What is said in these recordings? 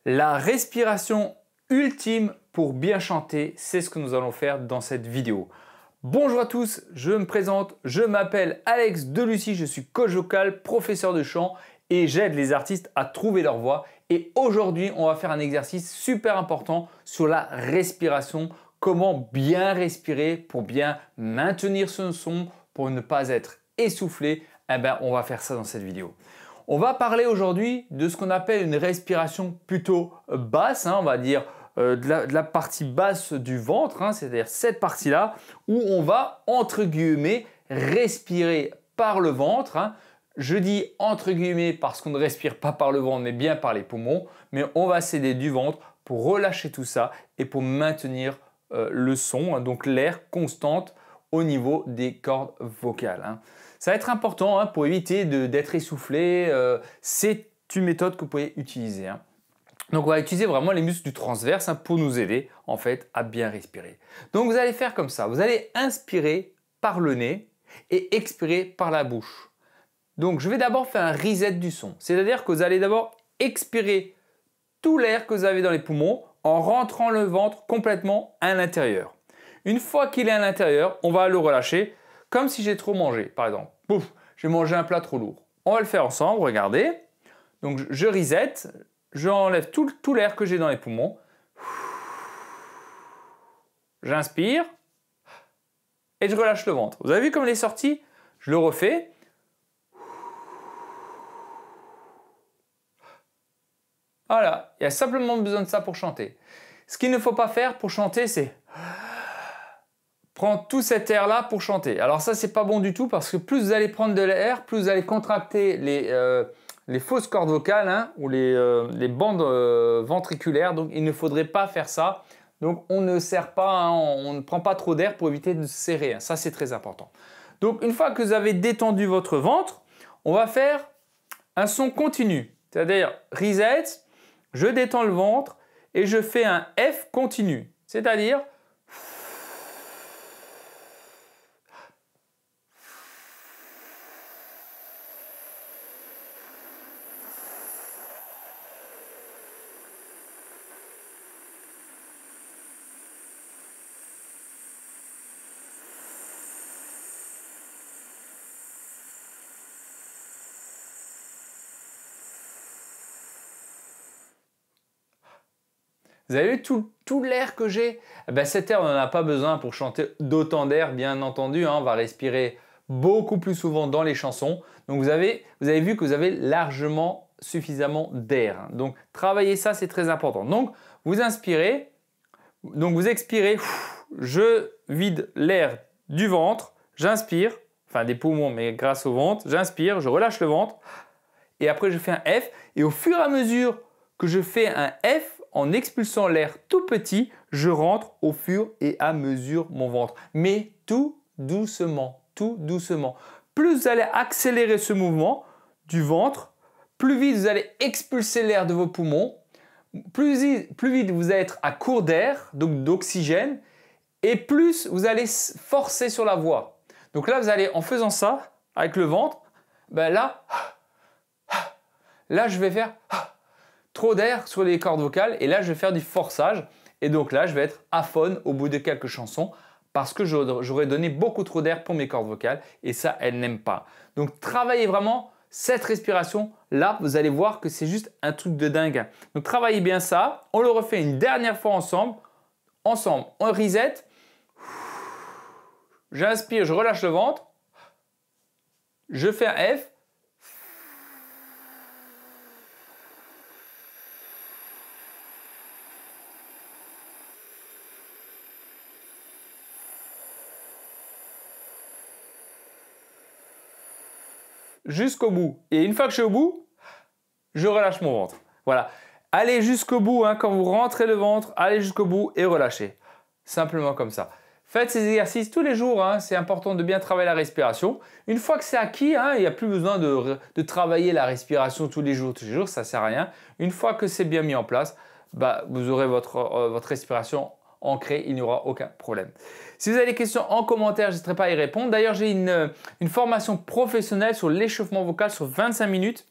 La respiration ultime pour bien chanter, c'est ce que nous allons faire dans cette vidéo. Bonjour à tous, je me présente, je m'appelle Alex Delucy, je suis coach vocal, professeur de chant et j'aide les artistes à trouver leur voix. Et aujourd'hui, on va faire un exercice super important sur la respiration, comment bien respirer pour bien maintenir ce son, pour ne pas être essoufflé. On va faire ça dans cette vidéo. On va parler aujourd'hui de ce qu'on appelle une respiration plutôt basse, on va dire de la partie basse du ventre, c'est-à-dire cette partie-là où on va entre guillemets respirer par le ventre. Je dis entre guillemets parce qu'on ne respire pas par le ventre mais bien par les poumons, mais on va s'aider du ventre pour relâcher tout ça et pour maintenir le son, donc l'air constante au niveau des cordes vocales. Ça va être important pour éviter d'être essoufflé. C'est une méthode que vous pouvez utiliser. Donc on va utiliser vraiment les muscles du transverse pour nous aider en fait à bien respirer. Donc vous allez faire comme ça. Vous allez inspirer par le nez et expirer par la bouche. Donc je vais d'abord faire un reset du son. C'est-à-dire que vous allez d'abord expirer tout l'air que vous avez dans les poumons en rentrant le ventre complètement à l'intérieur. Une fois qu'il est à l'intérieur, on va le relâcher comme si j'ai trop mangé. Par exemple, pouf, j'ai mangé un plat trop lourd. On va le faire ensemble, regardez. Donc je reset, j'enlève tout l'air que j'ai dans les poumons. J'inspire et je relâche le ventre. Vous avez vu comme il est sorti? Je le refais. Voilà, il y a simplement besoin de ça pour chanter. Ce qu'il ne faut pas faire pour chanter, c'est prendre tout cet air-là pour chanter. Alors ça, c'est pas bon du tout parce que plus vous allez prendre de l'air, plus vous allez contracter les fausses cordes vocales ou les bandes ventriculaires. Donc il ne faudrait pas faire ça. Donc on ne serre pas, on ne prend pas trop d'air pour éviter de se serrer. Ça, c'est très important. Donc une fois que vous avez détendu votre ventre, on va faire un son continu. C'est-à-dire reset, je détends le ventre et je fais un F continu. C'est-à-dire vous avez vu tout l'air que j'ai? Cet air, on n'en a pas besoin pour chanter d'autant d'air, bien entendu. On va respirer beaucoup plus souvent dans les chansons. Donc vous avez vu que vous avez largement suffisamment d'air. Donc travaillez ça, c'est très important. Donc vous inspirez, donc vous expirez. Je vide l'air du ventre, j'inspire, enfin des poumons, mais grâce au ventre. J'inspire, je relâche le ventre. Et après je fais un F. Et au fur et à mesure que je fais un F, en expulsant l'air tout petit, je rentre au fur et à mesure mon ventre. Mais tout doucement, tout doucement. Plus vous allez accélérer ce mouvement du ventre, plus vite vous allez expulser l'air de vos poumons, plus vite vous allez être à court d'air, donc d'oxygène, et plus vous allez forcer sur la voix. Donc là, vous allez, en faisant ça, avec le ventre, là, je vais faire trop d'air sur les cordes vocales et là je vais faire du forçage et donc là je vais être aphone au bout de quelques chansons parce que j'aurais donné beaucoup trop d'air pour mes cordes vocales et ça elles n'aiment pas. Donc travaillez vraiment cette respiration là, vous allez voir que c'est juste un truc de dingue. Donc travaillez bien ça, on le refait une dernière fois ensemble, on reset, j'inspire, je relâche le ventre, je fais un F. Jusqu'au bout. Et une fois que je suis au bout, je relâche mon ventre. Voilà. Allez jusqu'au bout, quand vous rentrez le ventre, allez jusqu'au bout et relâchez. Simplement comme ça. Faites ces exercices tous les jours, c'est important de bien travailler la respiration. Une fois que c'est acquis, il n'y a plus besoin de travailler la respiration tous les jours, ça ne sert à rien. Une fois que c'est bien mis en place, vous aurez votre respiration ancrée, il n'y aura aucun problème. Si vous avez des questions en commentaire, je n'hésiterai pas à y répondre. D'ailleurs, j'ai une formation professionnelle sur l'échauffement vocal sur 25 minutes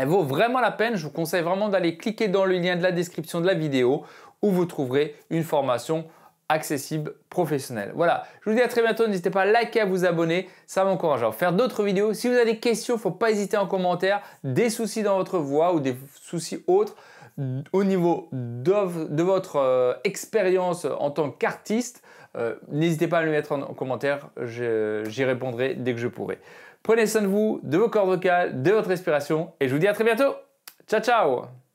Elle vaut vraiment la peine. Je vous conseille vraiment d'aller cliquer dans le lien de la description de la vidéo où vous trouverez une formation accessible professionnelle. Voilà, je vous dis à très bientôt. N'hésitez pas à liker, à vous abonner. Ça m'encourage à faire d'autres vidéos. Si vous avez des questions, il ne faut pas hésiter en commentaire. Des soucis dans votre voix ou des soucis autres au niveau de votre expérience en tant qu'artiste, n'hésitez pas à me le mettre en commentaire. J'y répondrai dès que je pourrai. Prenez soin de vous, de vos cordes vocales, de votre respiration et je vous dis à très bientôt. Ciao, ciao!